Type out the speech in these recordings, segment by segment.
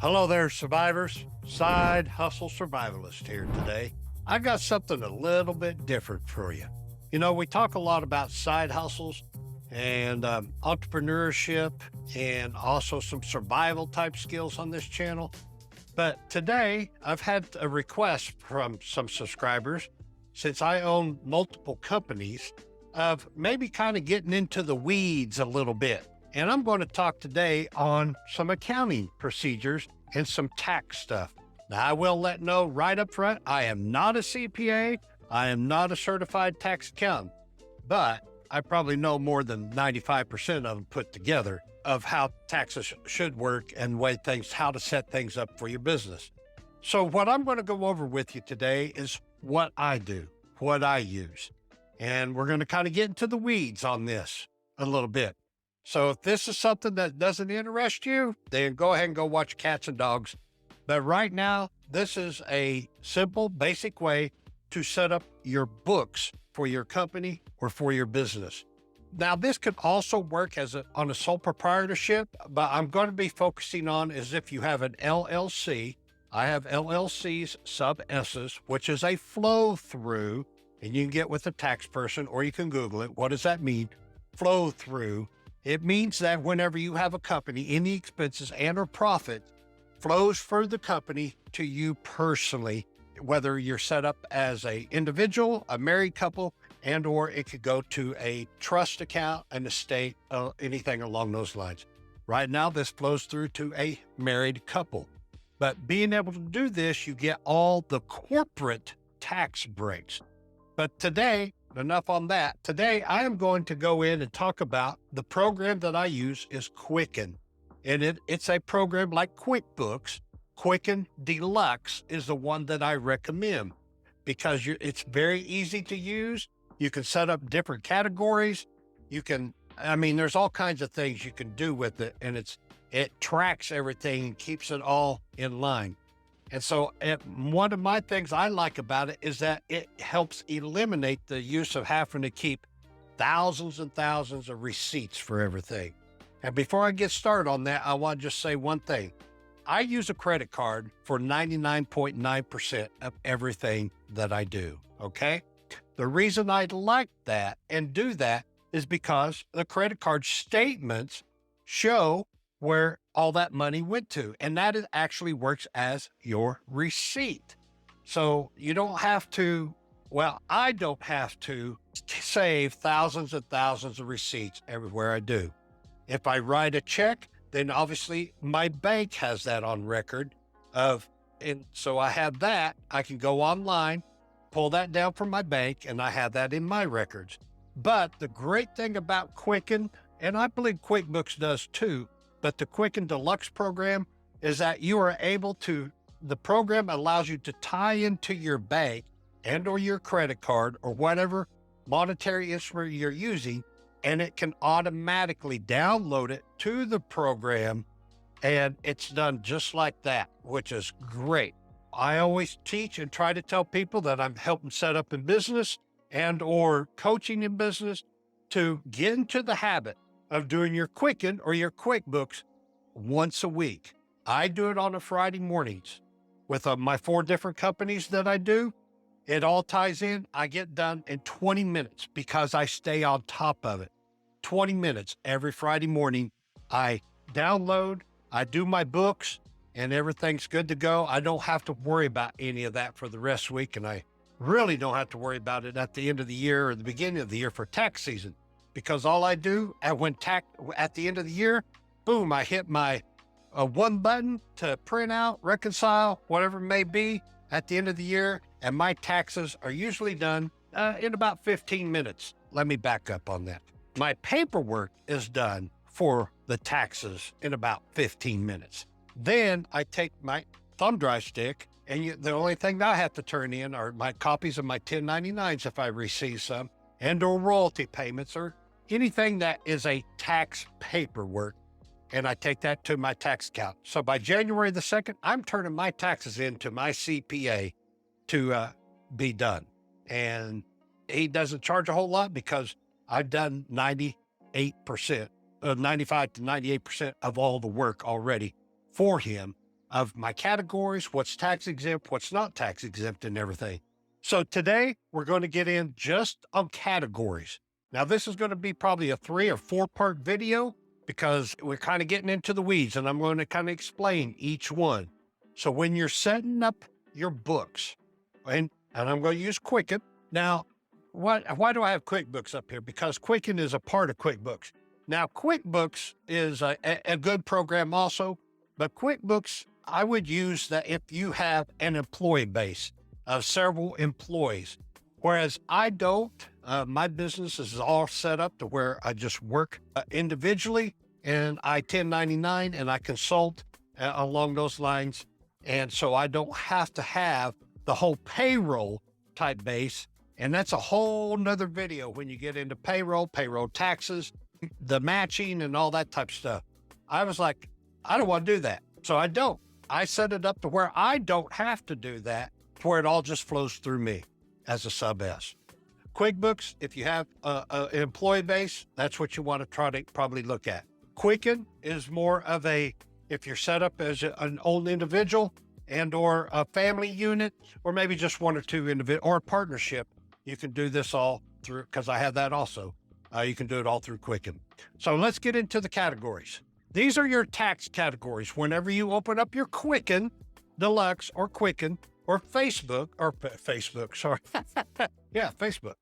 Hello there, survivors. Side Hustle Survivalist here today. I got something a little bit different for you. You know, we talk a lot about side hustles and entrepreneurship and also some survival type skills on this channel. But today I've had a request from some subscribers, since I own multiple companies, of maybe kind of getting into the weeds a little bit. And I'm going to talk today on some accounting procedures and some tax stuff. Now, I will let know right up front, I am not a CPA. I am not a certified tax accountant, but I probably know more than 95% of them put together of how taxes should work and how to set things up for your business. So what I'm going to go over with you today is what I do, what I use. And we're going to kind of get into the weeds on this a little bit. So if this is something that doesn't interest you, then go ahead and go watch Cats and Dogs. But right now, this is a simple, basic way to set up your books for your company or for your business. Now, this could also work on a sole proprietorship, but I'm going to be focusing on is if you have an LLC. I have LLCs, sub S's, which is a flow through, and you can get with a tax person or you can Google it. What does that mean? Flow through. It means that whenever you have a company, any expenses and or profit flows for the company to you personally, whether you're set up as an individual, a married couple, and or it could go to a trust account, an estate, anything along those lines. Right now, this flows through to a married couple. But being able to do this, you get all the corporate tax breaks. But today, enough on that. Today, I am going to go in and talk about the program that I use is Quicken. And it's a program like QuickBooks. Quicken Deluxe is the one that I recommend because it's very easy to use. You can set up different categories. There's all kinds of things you can do with it. And it tracks everything and keeps it all in line. And so one of my things I like about it is that it helps eliminate the use of having to keep thousands and thousands of receipts for everything. And before I get started on that, I want to just say one thing. I use a credit card for 99.9% of everything that I do, okay? The reason I like that and do that is because the credit card statements show where all that money went to. And that actually works as your receipt. So you don't have to, I don't have to save thousands and thousands of receipts everywhere I do. If I write a check, then obviously my bank has that on record and so I have that. I can go online, pull that down from my bank, and I have that in my records. But the great thing about Quicken, and I believe QuickBooks does too, but the Quicken Deluxe program is that the program allows you to tie into your bank and or your credit card or whatever monetary instrument you're using, and it can automatically download it to the program, and it's done just like that, which is great. I always teach and try to tell people that I'm helping set up in business and or coaching in business to get into the habit of doing your Quicken or your QuickBooks once a week. I do it on a Friday mornings with my 4 different companies that I do. It all ties in. I get done in 20 minutes because I stay on top of it. 20 minutes every Friday morning. I download, I do my books, and everything's good to go. I don't have to worry about any of that for the rest of the week. And I really don't have to worry about it at the end of the year or the beginning of the year for tax season. Because all I do at the end of the year, boom, I hit my one button to print out, reconcile, whatever it may be at the end of the year. And my taxes are usually done in about 15 minutes. Let me back up on that. My paperwork is done for the taxes in about 15 minutes. Then I take my thumb drive stick, and the only thing that I have to turn in are my copies of my 1099s if I receive some, and or royalty payments or anything that is a tax paperwork, and I take that to my tax account. So by January the 2nd, I'm turning my taxes into my CPA to be done. And he doesn't charge a whole lot because I've done 98%, 95 to 98% of all the work already for him. of my categories, what's tax exempt, what's not tax exempt, and everything. So today we're going to get in just on categories. Now, this is going to be probably a 3 or 4 part video because we're kind of getting into the weeds, and I'm going to kind of explain each one. So when you're setting up your books, and I'm going to use Quicken. Now, why do I have QuickBooks up here? Because Quicken is a part of QuickBooks. Now, QuickBooks is a good program also, but QuickBooks, I would use that if you have an employee base of several employees, whereas I don't. My business is all set up to where I just work individually, and I 1099 and I consult along those lines. And so I don't have to have the whole payroll type base. And that's a whole nother video when you get into payroll taxes, the matching and all that type of stuff. I was like, I don't want to do that. So I don't. I set it up to where I don't have to do that, to where it all just flows through me as a sub S. QuickBooks, if you have an employee base, that's what you want to try to probably look at. Quicken is more of a, if you're set up as an old individual and or a family unit, or maybe just 1 or 2 individual or a partnership, you can do this all through, because I have that also. You can do it all through Quicken. So let's get into the categories. These are your tax categories. Whenever you open up your Quicken, Deluxe or Quicken or Facebook, sorry. Yeah, Facebook.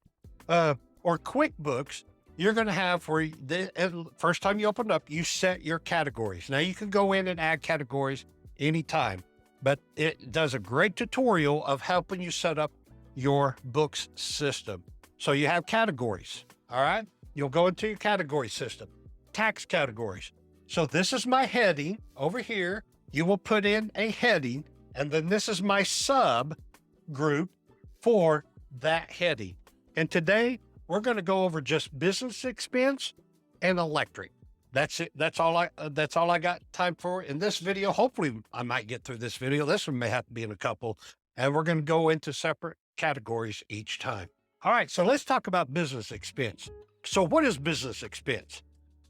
Or QuickBooks, you're going to have where the first time you open up, you set your categories. Now you can go in and add categories anytime, but it does a great tutorial of helping you set up your books system. So you have categories, all right? You'll go into your category system, tax categories. So this is my heading over here. You will put in a heading, and then this is my sub group for that heading. And today we're going to go over just business expense and electric. That's it. That's all I got time for in this video. Hopefully I might get through this video. This one may have to be in a couple, and we're going to go into separate categories each time. All right. So let's talk about business expense. So what is business expense?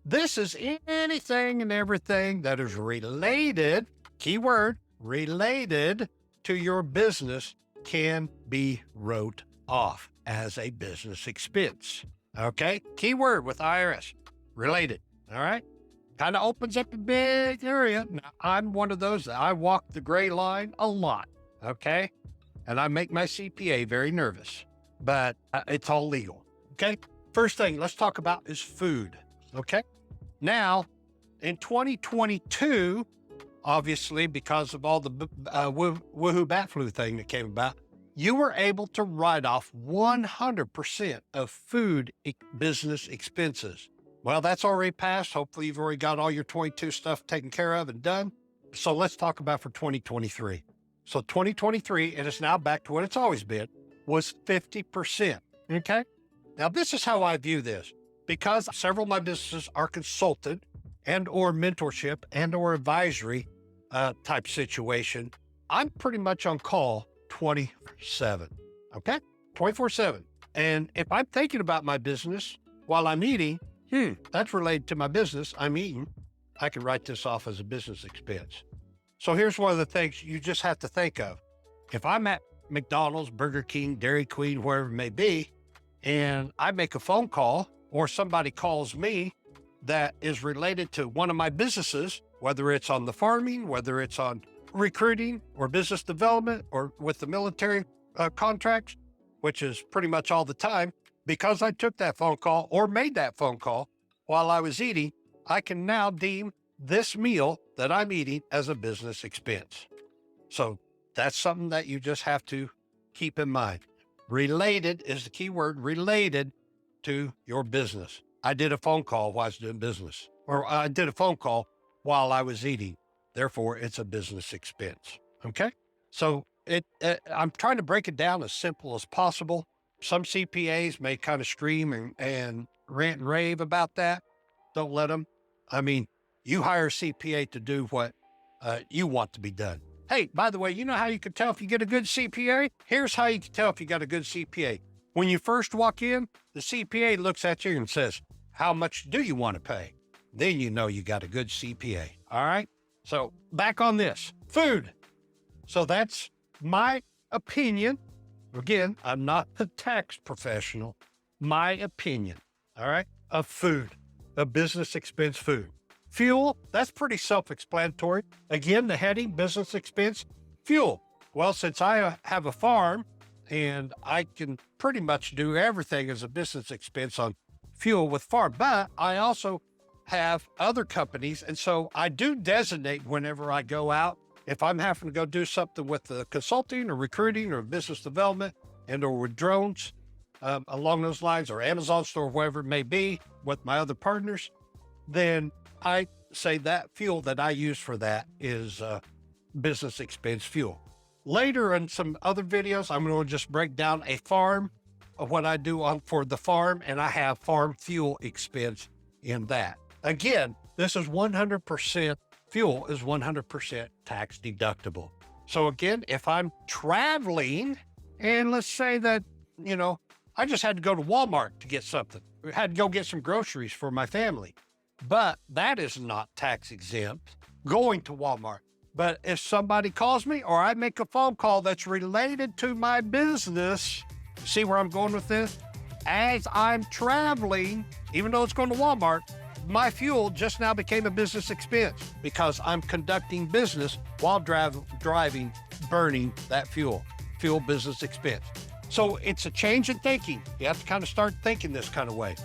This is anything and everything that is related, keyword, related to your business can be wrote off as a business expense. Okay? Keyword with IRS, related. All right? Kind of opens up a big area. Now, I'm one of those that I walk the gray line a lot. Okay? And I make my CPA very nervous, but it's all legal. Okay? First thing let's talk about is food. Okay? Now, in 2022, obviously, because of all the woohoo bat flu thing that came about, you were able to write off 100% of food business expenses. Well, that's already passed. Hopefully, you've already got all your 22 stuff taken care of and done. So let's talk about for 2023. So 2023, and it's now back to what it's always been, was 50%. Okay? Now, this is how I view this. Because several of my businesses are consultant and or mentorship and or advisory type situation, I'm pretty much on call 24/7. Okay? 24/7. And if I'm thinking about my business while I'm eating, that's related to my business, I'm eating, I can write this off as a business expense. So here's one of the things you just have to think of. If I'm at McDonald's, Burger King, Dairy Queen, wherever it may be, and I make a phone call or somebody calls me that is related to one of my businesses, whether it's on the farming, whether it's on recruiting or business development or with the military contracts, which is pretty much all the time, because I took that phone call or made that phone call while I was eating, I can now deem this meal that I'm eating as a business expense. So that's something that you just have to keep in mind. Related is the key word, related to your business. I did a phone call while I was doing business, or I did a phone call while I was eating. Therefore, it's a business expense. Okay? So I'm trying to break it down as simple as possible. Some CPAs may kind of scream and rant and rave about that. Don't let them. I mean, you hire a CPA to do what you want to be done. Hey, by the way, you know how you can tell if you get a good CPA? Here's how you can tell if you got a good CPA. When you first walk in, the CPA looks at you and says, how much do you want to pay? Then you know you got a good CPA. All right? So back on this food. So that's my opinion. Again, I'm not a tax professional. My opinion, all right, of food, of business expense food. Fuel, that's pretty self-explanatory. Again, the heading, business expense, fuel. Well, since I have a farm and I can pretty much do everything as a business expense on fuel with farm, but I also have other companies. And so I do designate whenever I go out, if I'm having to go do something with the consulting or recruiting or business development and or with drones along those lines, or Amazon store, wherever it may be with my other partners, then I say that fuel that I use for that is business expense fuel. Later in some other videos, I'm going to just break down a farm of what I do for the farm, and I have farm fuel expense in that. Again, this is 100%, fuel is 100% tax deductible. So again, if I'm traveling and let's say that, I just had to go to Walmart to get something. I had to go get some groceries for my family, but that is not tax exempt going to Walmart. But if somebody calls me or I make a phone call that's related to my business, see where I'm going with this? As I'm traveling, even though it's going to Walmart, my fuel just now became a business expense because I'm conducting business while driving, burning that fuel business expense. So it's a change in thinking. You have to kind of start thinking this kind of way.